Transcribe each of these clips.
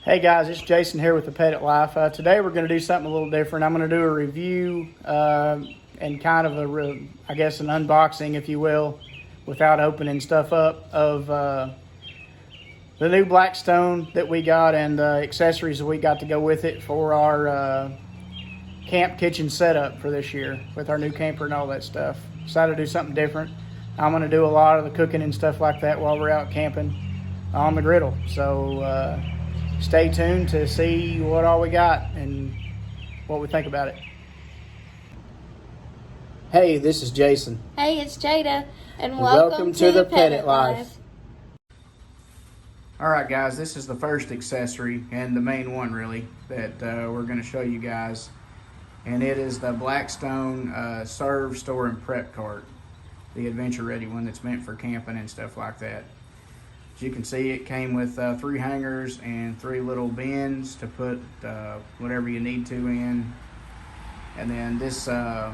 Hey guys, it's Jason here with the Pet at Life. Today we're going to do something a little different. I'm going to do a review and kind of I guess an unboxing, if you will, without opening stuff up, of the new Blackstone that we got and the accessories that we got to go with it for our camp kitchen setup for this year with our new camper and all that stuff. Decided to do something different. I'm going to do a lot of the cooking and stuff like that while we're out camping on the griddle. So stay tuned to see what all we got and what we think about it. Hey, this is Jason. Hey, it's Jada, and welcome to the Pet at Life. All right, guys, this is the first accessory and the main one, really, that we're going to show you guys. And it is the Blackstone Serve, Store, and Prep Cart, the Adventure Ready one that's meant for camping and stuff like that. As you can see, it came with 3 hangers and 3 little bins to put whatever you need to in. And then this, the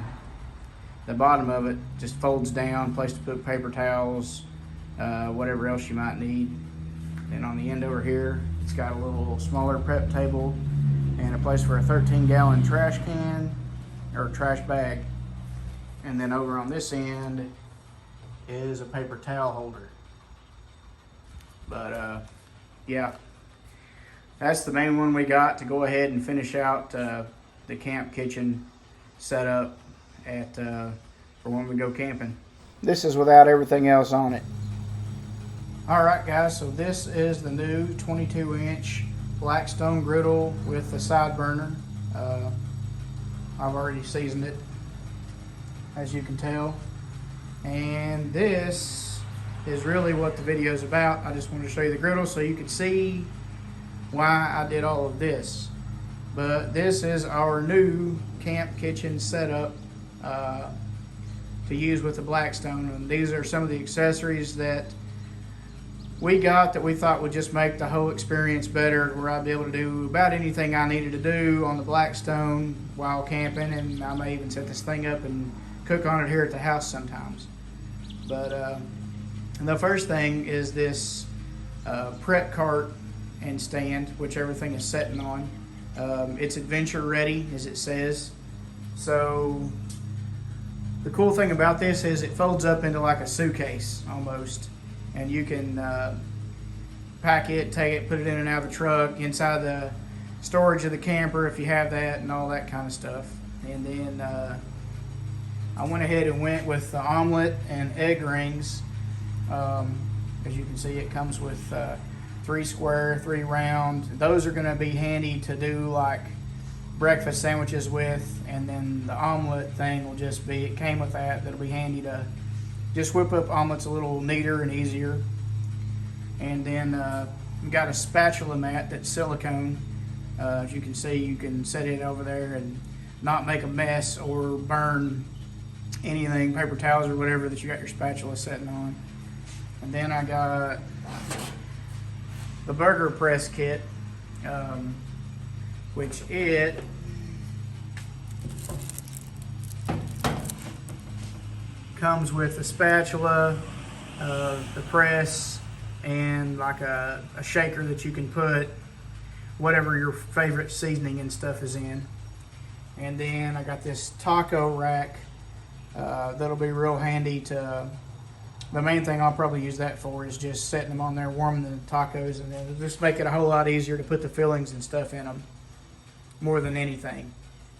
bottom of it just folds down, place to put paper towels, whatever else you might need. Then on the end over here, it's got a little smaller prep table and a place for a 13-gallon trash can or trash bag. And then over on this end is a paper towel holder. But yeah, that's the main one we got to go ahead and finish out the camp kitchen setup at for when we go camping. This is without everything else on it. All right, guys, so this is the new 22-inch Blackstone Griddle with a side burner. I've already seasoned it, as you can tell. And this is really what the video is about. I just wanted to show you the griddle so you could see why I did all of this. But this is our new camp kitchen setup to use with the Blackstone. And these are some of the accessories that we got that we thought would just make the whole experience better, where I'd be able to do about anything I needed to do on the Blackstone while camping. And I may even set this thing up and cook on it here at the house sometimes. But the first thing is this prep cart and stand, which everything is sitting on. It's adventure ready, as it says. So the cool thing about this is it folds up into like a suitcase almost, and you can pack it, take it, put it in and out of the truck, inside the storage of the camper if you have that, and all that kind of stuff. And then I went ahead and went with the omelet and egg rings. As you can see, it comes with 3 square, 3 round. Those are going to be handy to do like breakfast sandwiches with, and then the omelet thing will just be, it came with that. That'll be handy to just whip up omelets a little neater and easier. And then we got a spatula mat that's silicone. As you can see, you can set it over there and not make a mess or burn anything, paper towels or whatever that you got your spatula sitting on. And then I got the burger press kit, which it comes with a spatula, the press, and like a shaker that you can put whatever your favorite seasoning and stuff is in. And then I got this taco rack that'll be real handy to. The main thing I'll probably use that for is just setting them on there, warming the tacos, and then just make it a whole lot easier to put the fillings and stuff in them more than anything,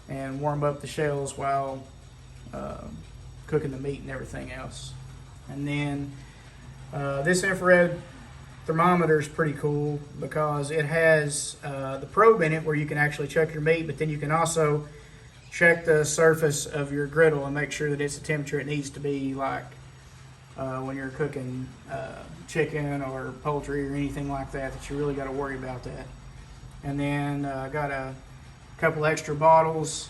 and warm up the shells while cooking the meat and everything else. And then this infrared thermometer is pretty cool because it has the probe in it where you can actually check your meat, but then you can also check the surface of your griddle and make sure that it's the temperature it needs to be, like when you're cooking chicken or poultry or anything like that, that you really got to worry about that. And then I got a couple extra bottles.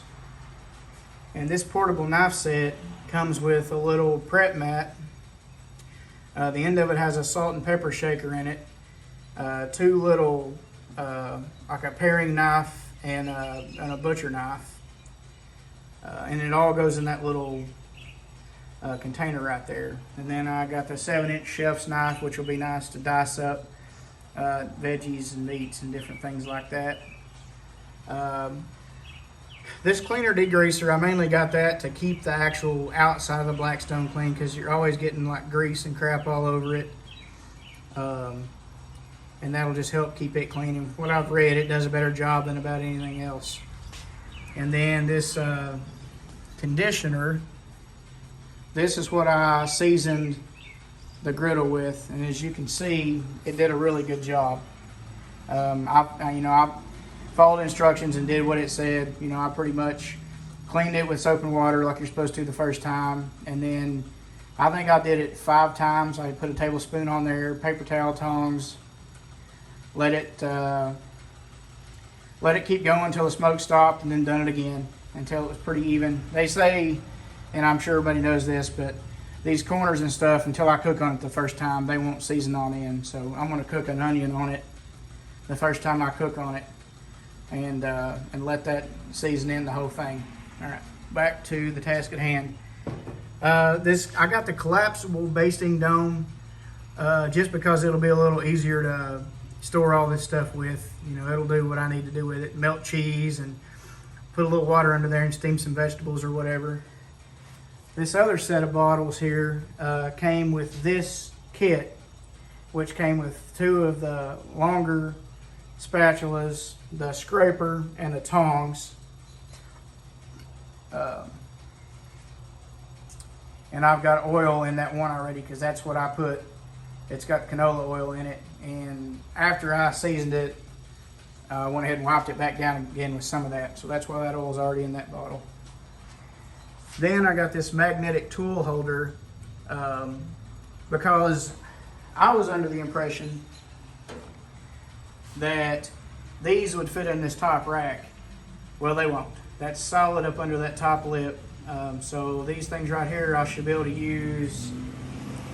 And this portable knife set comes with a little prep mat. The end of it has a salt and pepper shaker in it, 2 little, like a paring knife and a butcher knife. And it all goes in that little container right there. And then I got the 7-inch chef's knife, which will be nice to dice up veggies and meats and different things like that. This cleaner degreaser, I mainly got that to keep the actual outside of the Blackstone clean, because you're always getting like grease and crap all over it. And that'll just help keep it clean. And what I've read, it does a better job than about anything else. And then this conditioner, this is what I seasoned the griddle with, and as you can see, it did a really good job. I followed instructions and did what it said. I pretty much cleaned it with soap and water like you're supposed to the first time, and then I think I did it 5 times. I put a tablespoon on there, paper towel, tongs, let it keep going until the smoke stopped, and then done it again until it was pretty even. They say, and I'm sure everybody knows this, but these corners and stuff, until I cook on it the first time, they won't season on in. So I'm going to cook an onion on it the first time I cook on it, and let that season in the whole thing. All right, back to the task at hand. I got the collapsible basting dome just because it'll be a little easier to store all this stuff with. It'll do what I need to do with it. Melt cheese and put a little water under there and steam some vegetables or whatever. This other set of bottles here came with this kit, which came with 2 of the longer spatulas, the scraper, and the tongs. And I've got oil in that one already, because that's what I put. It's got canola oil in it. And after I seasoned it, I went ahead and wiped it back down again with some of that. So that's why that oil's already in that bottle. Then I got this magnetic tool holder because I was under the impression that these would fit in this top rack. Well, they won't. That's solid up under that top lip. So these things right here I should be able to use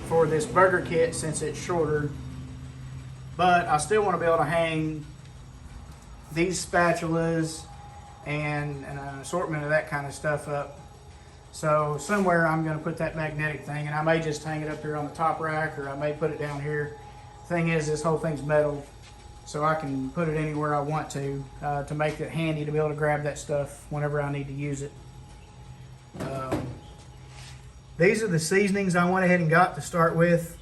for this burger kit since it's shorter. But I still want to be able to hang these spatulas and an assortment of that kind of stuff up. So somewhere I'm going to put that magnetic thing, and I may just hang it up here on the top rack, or I may put it down here. Thing is, this whole thing's metal, so I can put it anywhere I want to make it handy to be able to grab that stuff whenever I need to use it. These are the seasonings I went ahead and got to start with.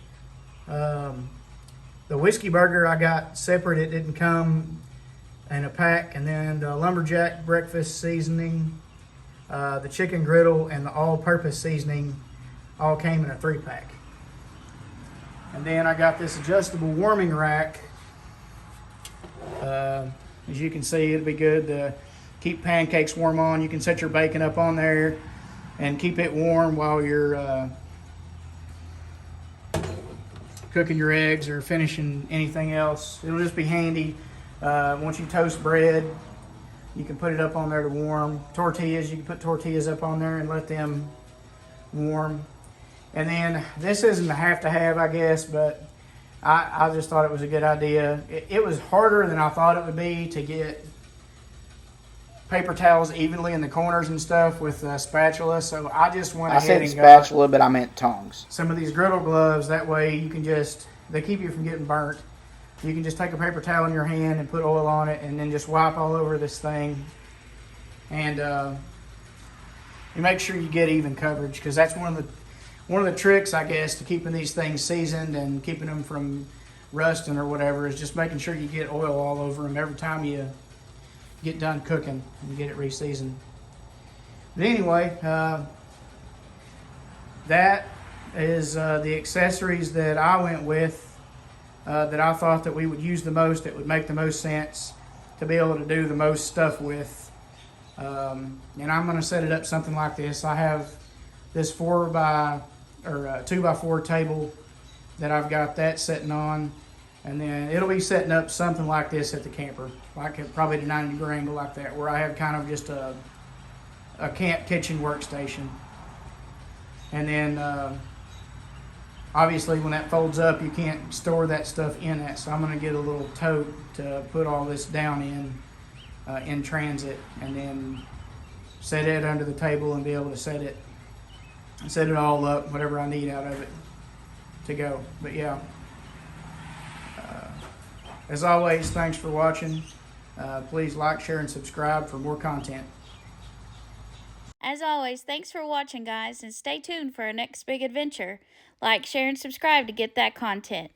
The whiskey burger I got separate. It didn't come in a pack. And then the lumberjack breakfast seasoning, the chicken griddle, and the all-purpose seasoning all came in a 3-pack. And then I got this adjustable warming rack. As you can see, it'll be good to keep pancakes warm on. You can set your bacon up on there and keep it warm while you're cooking your eggs or finishing anything else. It'll just be handy. Once you toast bread, you can put it up on there to warm. Tortillas, you can put tortillas up on there and let them warm. And then this isn't a have-to-have, I guess, but I just thought it was a good idea. It was harder than I thought it would be to get paper towels evenly in the corners and stuff with a spatula, so I just went ahead and got spatula, but I meant tongs. some of these griddle gloves. That way you can they keep you from getting burnt. You can just take a paper towel in your hand and put oil on it, and then just wipe all over this thing. And you make sure you get even coverage, because that's one of the tricks, I guess, to keeping these things seasoned and keeping them from rusting or whatever, is just making sure you get oil all over them every time you get done cooking and get it re-seasoned. But anyway, that is the accessories that I went with, that I thought that we would use the most, that would make the most sense to be able to do the most stuff with. And I'm going to set it up something like this. I have this 2x4 table that I've got that sitting on, and then it'll be setting up something like this at the camper, like probably at a 90-degree angle like that, where I have kind of just a camp kitchen workstation. And then obviously when that folds up, you can't store that stuff in that, so I'm going to get a little tote to put all this down in transit, and then set it under the table and be able to set it all up, whatever I need out of it to go. But yeah, As always, thanks for watching. Please like, share, and subscribe for more content. As always, thanks for watching, guys, and stay tuned for our next big adventure. Like, share, and subscribe to get that content.